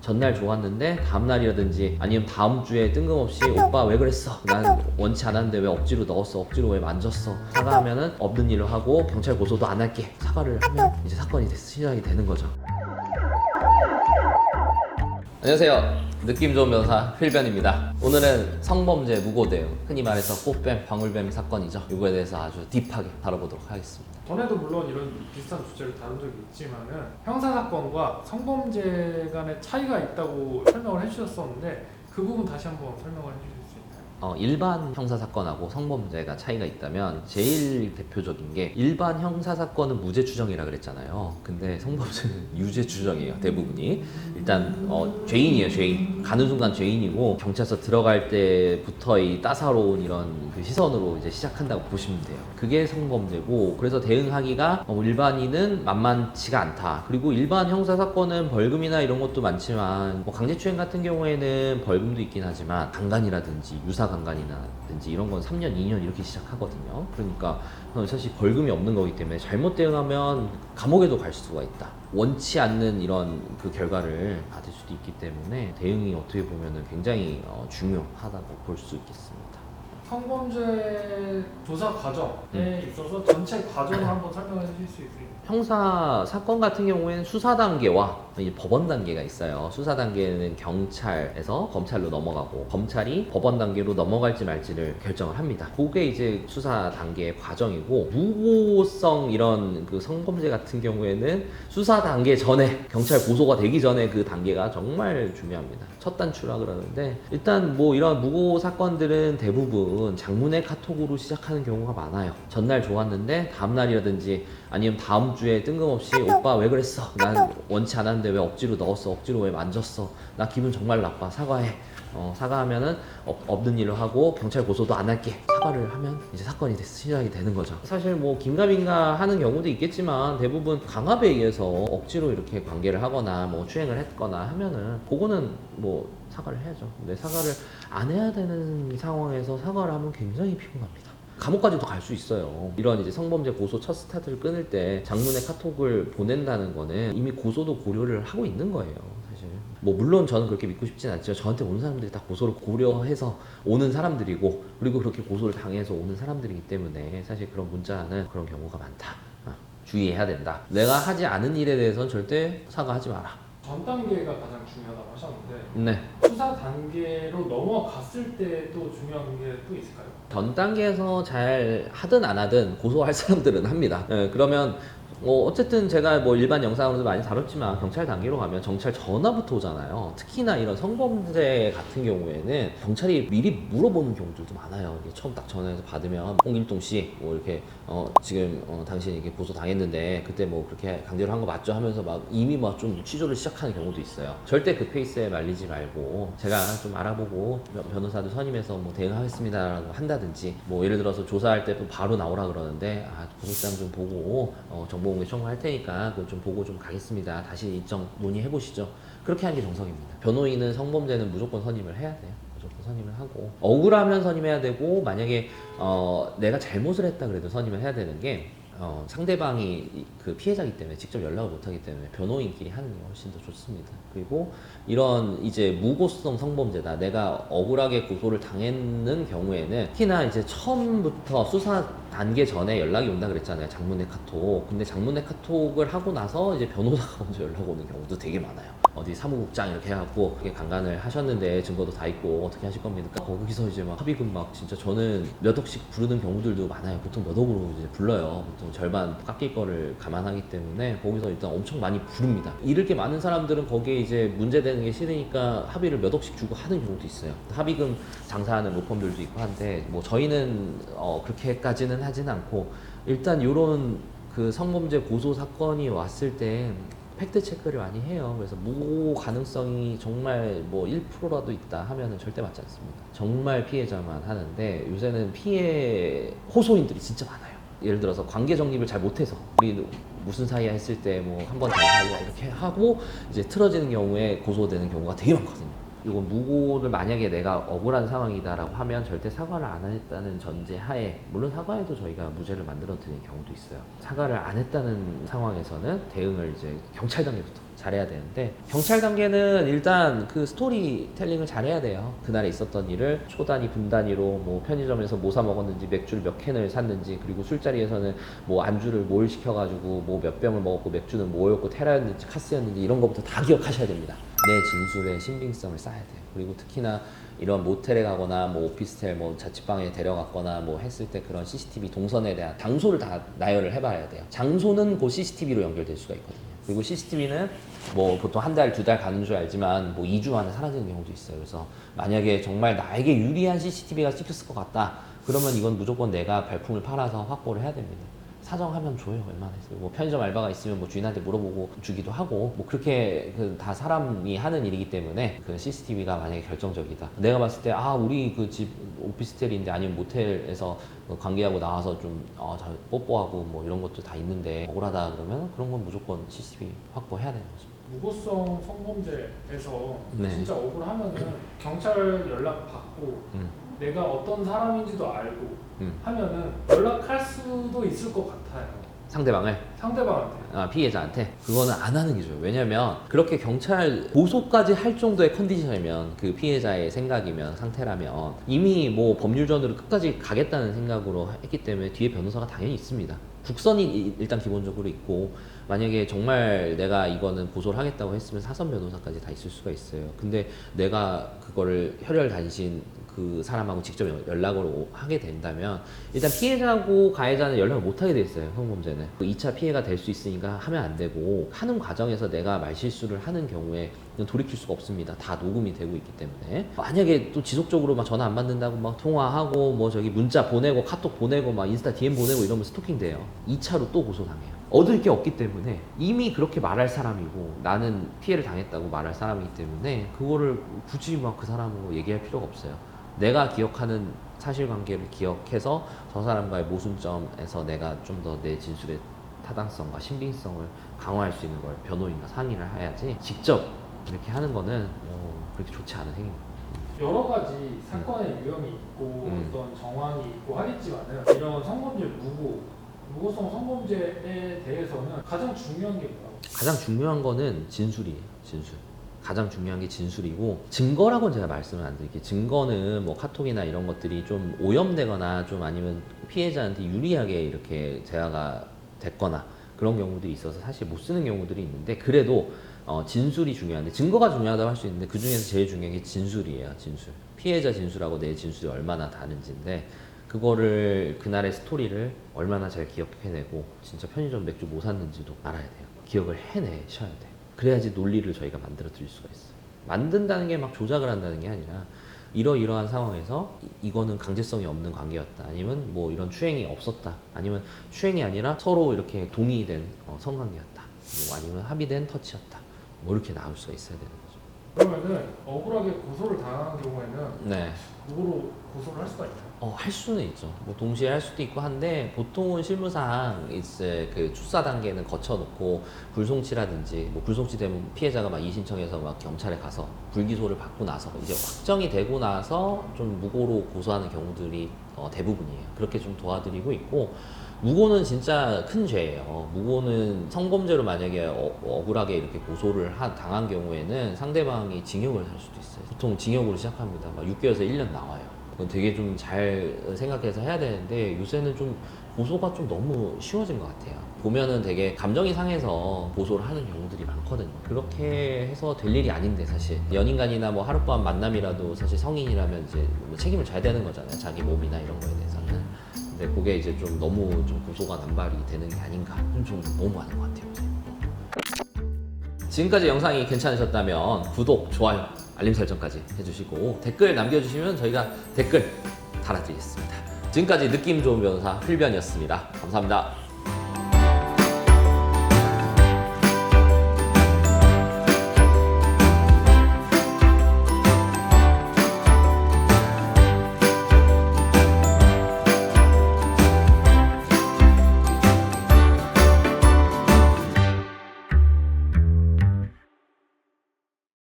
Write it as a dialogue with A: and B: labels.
A: 전날 좋았는데 다음날이라든지 아니면 다음 주에 뜬금없이 오빠 왜 그랬어? 난 원치 않았는데 왜 억지로 넣었어? 억지로 왜 만졌어? 사과하면은 없는 일로 하고 경찰 고소도 안 할게. 사과를 하면 이제 사건이 시작이 되는 거죠. 안녕하세요. 느낌 좋은 변호사 필변입니다. 오늘은 성범죄 무고 대응, 흔히 말해서 꽃뱀, 방울뱀 사건이죠. 이거에 대해서 아주 딥하게 다뤄보도록 하겠습니다.
B: 전에도 물론 이런 비슷한 주제를 다룬 적이 있지만은 형사사건과 성범죄 간의 차이가 있다고 설명을 해주셨었는데 그 부분 다시 한번 설명을 해주실 수 있나요?
A: 일반 형사사건하고 성범죄가 차이가 있다면 제일 대표적인 게 일반 형사사건은 무죄 추정이라 그랬잖아요. 근데 성범죄는 유죄 추정이에요. 대부분이. 일단 죄인이에요. 죄인. 가는 순간 죄인이고 경찰서 들어갈 때부터 이 따사로운 이런 그 시선으로 이제 시작한다고 보시면 돼요. 그게 성범죄고, 그래서 대응하기가 일반인은 만만치가 않다. 그리고 일반 형사사건은 벌금이나 이런 것도 많지만 강제추행 같은 경우에는 벌금도 있긴 하지만 강간이라든지 유사강간이라든지 이런 건 3년, 2년 이렇게 시작하거든요. 그러니까 사실 벌금이 없는 거기 때문에 잘못 대응하면 감옥에도 갈 수가 있다. 원치 않는 이런 그 결과를 받을 수도 있기 때문에 대응이 어떻게 보면 굉장히 중요하다고 볼 수 있겠습니다.
B: 성범죄 조사 과정에 있어서 전체 과정을 한번 설명해 주실 수 있으세요?
A: 형사 사건 같은 경우에는 수사 단계와 이제 법원 단계가 있어요. 수사 단계는 경찰에서 검찰로 넘어가고 검찰이 법원 단계로 넘어갈지 말지를 결정을 합니다. 그게 이제 수사 단계의 과정이고, 무고성 이런 그 성범죄 같은 경우에는 수사 단계 전에, 경찰 고소가 되기 전에 그 단계가 정말 중요합니다. 첫 단추라 그러는데, 일단 뭐 이런 무고 사건들은 대부분 장문의 카톡으로 시작하는 경우가 많아요. 전날 좋았는데 다음날이라든지 아니면 다음 주에 뜬금없이 오빠 왜 그랬어? 난 원치 않았는데 왜 억지로 넣었어? 억지로 왜 만졌어? 나 기분 정말 나빠. 사과해. 사과하면은 없는 일로 하고 경찰 고소도 안 할게. 사과를 하면 이제 사건이 시작이 되는 거죠. 사실 뭐 긴가민가 하는 경우도 있겠지만 대부분 강압에 의해서 억지로 이렇게 관계를 하거나 뭐 추행을 했거나 하면은 그거는 뭐 사과를 해야죠. 근데 사과를 안 해야 되는 상황에서 사과를 하면 굉장히 피곤합니다. 감옥까지도 갈 수 있어요. 이런 이제 성범죄 고소 첫 스타트를 끊을 때 장문의 카톡을 보낸다는 거는 이미 고소도 고려를 하고 있는 거예요, 사실. 뭐 물론 저는 그렇게 믿고 싶진 않지만 저한테 오는 사람들이 다 고소를 고려해서 오는 사람들이고, 그리고 그렇게 고소를 당해서 오는 사람들이기 때문에 사실 그런 문자는 그런 경우가 많다. 주의해야 된다. 내가 하지 않은 일에 대해서는 절대 사과하지 마라.
B: 전 단계가 가장 중요하다고 하셨는데
A: 네.
B: 수사 단계로 넘어갔을 때도 중요한 게 또 있을까요?
A: 전 단계에서 잘 하든 안 하든 고소할 사람들은 합니다. 그러면 어쨌든 제가 뭐 일반 영상으로도 많이 다뤘지만 경찰 단계로 가면 경찰 전화부터 오잖아요. 특히나 이런 성범죄 같은 경우에는 경찰이 미리 물어보는 경우들도 많아요. 이게 처음 딱 전화해서 받으면 홍길동 씨 뭐 이렇게 지금 당신이 이렇게 고소 당했는데 그때 뭐 그렇게 강제로 한 거 맞죠? 하면서 막 이미 막 좀 취조를 시작하는 경우도 있어요. 절대 그 페이스에 말리지 말고 제가 좀 알아보고 변호사도 선임해서 뭐 대응하겠습니다라고 한다든지, 뭐 예를 들어서 조사할 때 또 바로 나오라 그러는데 보고장 좀 보고 정보공개 청구할 테니까 그거 좀 보고 좀 가겠습니다. 다시 일정 논의해 보시죠. 그렇게 하는 게 정석입니다. 변호인은 성범죄는 무조건 선임을 해야 돼요. 무조건 선임을 하고, 억울하면 선임해야 되고, 만약에 내가 잘못을 했다 그래도 선임을 해야 되는 게 상대방이 그 피해자이기 때문에 직접 연락을 못하기 때문에 변호인끼리 하는 게 훨씬 더 좋습니다. 그리고 이런 이제 무고성 성범죄다, 내가 억울하게 고소를 당했는 경우에는 특히나 이제 처음부터 수사 단계 전에 연락이 온다 그랬잖아요. 장문의 카톡. 근데 장문의 카톡을 하고 나서 이제 변호사가 먼저 연락 오는 경우도 되게 많아요. 어디 사무국장 이렇게 해갖고 그게 강간을 하셨는데 증거도 다 있고 어떻게 하실 겁니까? 거기서 이제 막 합의금 막 진짜 저는 몇 억씩 부르는 경우들도 많아요. 보통 몇 억으로 이제 불러요. 보통 절반 깎일 거를 감안하기 때문에 거기서 일단 엄청 많이 부릅니다. 이렇게 많은 사람들은 거기에 이제 문제되는 게 싫으니까 합의를 몇 억씩 주고 하는 경우도 있어요. 합의금 장사하는 로펌들도 있고 한데, 뭐 저희는 그렇게까지는 하진 않고, 일단 요런 그 성범죄 고소 사건이 왔을 때 팩트 체크를 많이 해요. 그래서 무고 가능성이 정말 뭐 1%라도 있다 하면은 절대 맞지 않습니다. 정말 피해자만 하는데, 요새는 피해 호소인들이 진짜 많아요. 예를 들어서 관계 정립을 잘 못해서 우리 무슨 사이야 했을 때 뭐 한 번 잘 사이야 이렇게 하고 이제 틀어지는 경우에 고소되는 경우가 되게 많거든요. 이건 무고를 만약에 내가 억울한 상황이다라고 하면 절대 사과를 안 했다는 전제 하에, 물론 사과해도 저희가 무죄를 만들어 드리는 경우도 있어요. 사과를 안 했다는 상황에서는 대응을 이제 경찰 단계부터 잘해야 되는데, 경찰 단계는 일단 그 스토리텔링을 잘해야 돼요. 그날에 있었던 일을 초 단위, 분 단위로 뭐 편의점에서 뭐 사 먹었는지, 맥주를 몇 캔을 샀는지, 그리고 술자리에서는 뭐 안주를 뭘 시켜가지고 뭐 몇 병을 먹었고, 맥주는 뭐였고, 테라였는지 카스였는지, 이런 것부터 다 기억하셔야 됩니다. 내 진술의 신빙성을 쌓아야 돼요. 그리고 특히나 이런 모텔에 가거나 뭐 오피스텔 뭐 자취방에 데려갔거나 뭐 했을 때 그런 CCTV 동선에 대한 장소를 다 나열을 해봐야 돼요. 장소는 그 CCTV로 연결될 수가 있거든요. 그리고 CCTV는 뭐 보통 한 달, 두 달 가는 줄 알지만 뭐 2주 안에 사라지는 경우도 있어요. 그래서 만약에 정말 나에게 유리한 CCTV가 찍혔을 것 같다, 그러면 이건 무조건 내가 발품을 팔아서 확보를 해야 됩니다. 사정하면 줘요, 웬만해서. 뭐 편의점 알바가 있으면 뭐 주인한테 물어보고 주기도 하고, 뭐 그렇게 다 사람이 하는 일이기 때문에 그 CCTV가 만약에 결정적이다. 내가 봤을 때 우리 그 집 오피스텔인데 아니면 모텔에서 관계하고 나와서 좀 잘 뽀뽀하고 뭐 이런 것도 다 있는데 억울하다 그러면 그런 건 무조건 CCTV 확보해야 되는 거죠.
B: 무고성 성범죄에서
A: 네.
B: 진짜 억울하면은 경찰 연락 받고 내가 어떤 사람인지도 알고 하면은 연락할 수도 있을 것 같아요.
A: 상대방을
B: 상대방한테.
A: 피해자한테 그거는 안 하는 게 좋아요. 왜냐면 그렇게 경찰 고소까지 할 정도의 컨디션이면, 그 피해자의 생각이면, 상태라면 이미 뭐 법률전으로 끝까지 가겠다는 생각으로 했기 때문에 뒤에 변호사가 당연히 있습니다. 국선이 일단 기본적으로 있고, 만약에 정말 내가 이거는 고소를 하겠다고 했으면 사선 변호사까지 다 있을 수가 있어요. 근데 내가 그거를 혈혈단신 그 사람하고 직접 연락을 하게 된다면 일단 피해자하고 가해자는 연락을 못 하게 돼 있어요. 성범죄는 2차 피해가 될 수 있으니까 하면 안 되고, 하는 과정에서 내가 말실수를 하는 경우에 돌이킬 수가 없습니다. 다 녹음이 되고 있기 때문에. 만약에 또 지속적으로 막 전화 안 받는다고 막 통화하고 뭐 저기 문자 보내고 카톡 보내고 막 인스타 DM 보내고 이러면 스토킹 돼요. 2차로 또 고소당해요. 얻을 게 없기 때문에, 이미 그렇게 말할 사람이고 나는 피해를 당했다고 말할 사람이기 때문에 그거를 굳이 막 그 사람하고 얘기할 필요가 없어요. 내가 기억하는 사실관계를 기억해서 저 사람과의 모순점에서 내가 좀 더 내 진술의 타당성과 신빙성을 강화할 수 있는 걸 변호인과 상의를 해야지, 직접 이렇게 하는 거는 그렇게 좋지 않은 행위입니다.
B: 여러 가지 사건의 유형이 있고 어떤 정황이 있고 하겠지만은 이런 성범죄 무고성 성범죄에 대해서는 가장 중요한 게 뭐라고?
A: 가장 중요한 거는 진술이에요. 진술. 가장 중요한 게 진술이고, 증거라고는 제가 말씀을 안 드릴게요. 증거는 뭐 카톡이나 이런 것들이 좀 오염되거나 좀 아니면 피해자한테 유리하게 이렇게 대화가 됐거나 그런 경우들이 있어서 사실 못 쓰는 경우들이 있는데, 그래도 진술이 중요한데, 증거가 중요하다고 할 수 있는데 그 중에서 제일 중요한 게 진술이에요. 진술. 피해자 진술하고 내 진술이 얼마나 다른지인데, 그거를 그날의 스토리를 얼마나 잘 기억해내고 진짜 편의점 맥주 뭐 샀는지도 알아야 돼요. 기억을 해내셔야 돼요. 그래야지 논리를 저희가 만들어 드릴 수가 있어요. 만든다는 게 막 조작을 한다는 게 아니라, 이러이러한 상황에서 이거는 강제성이 없는 관계였다, 아니면 뭐 이런 추행이 없었다, 아니면 추행이 아니라 서로 이렇게 동의된 성관계였다, 뭐 아니면 합의된 터치였다, 뭐 이렇게 나올 수가 있어야 되는 거죠.
B: 그러면은 억울하게 고소를 당한 경우에는
A: 네.
B: 무고로 고소를 할 수가 있나요?
A: 할 수는 있죠. 뭐 동시에 할 수도 있고 한데, 보통은 실무상 이제 그 출사 단계는 거쳐놓고 불송치라든지, 뭐 불송치 되면 피해자가 막 이의신청해서 막 경찰에 가서 불기소를 받고 나서 이제 확정이 되고 나서 좀 무고로 고소하는 경우들이 대부분이에요. 그렇게 좀 도와드리고 있고, 무고는 진짜 큰 죄예요. 무고는 성범죄로 만약에 억울하게 이렇게 고소를 당한 경우에는 상대방이 징역을 살 수도 있어요. 보통 징역으로 시작합니다. 막 6개월에서 1년 나와요. 그건 되게 좀 잘 생각해서 해야 되는데, 요새는 좀 고소가 좀 너무 쉬워진 것 같아요. 보면은 되게 감정이 상해서 고소를 하는 경우들이 많거든요. 그렇게 해서 될 일이 아닌데, 사실 연인간이나 뭐 하룻밤 만남이라도 사실 성인이라면 이제 뭐 책임을 져야 되는 거잖아요. 자기 몸이나 이런 거에 대해서는. 근데 그게 이제 좀 너무 좀 고소가 남발이 되는 게 아닌가, 좀 너무하는 것 같아요. 지금까지 영상이 괜찮으셨다면 구독, 좋아요, 알림 설정까지 해주시고 댓글 남겨주시면 저희가 댓글 달아드리겠습니다. 지금까지 느낌 좋은 변호사 필변이었습니다. 감사합니다.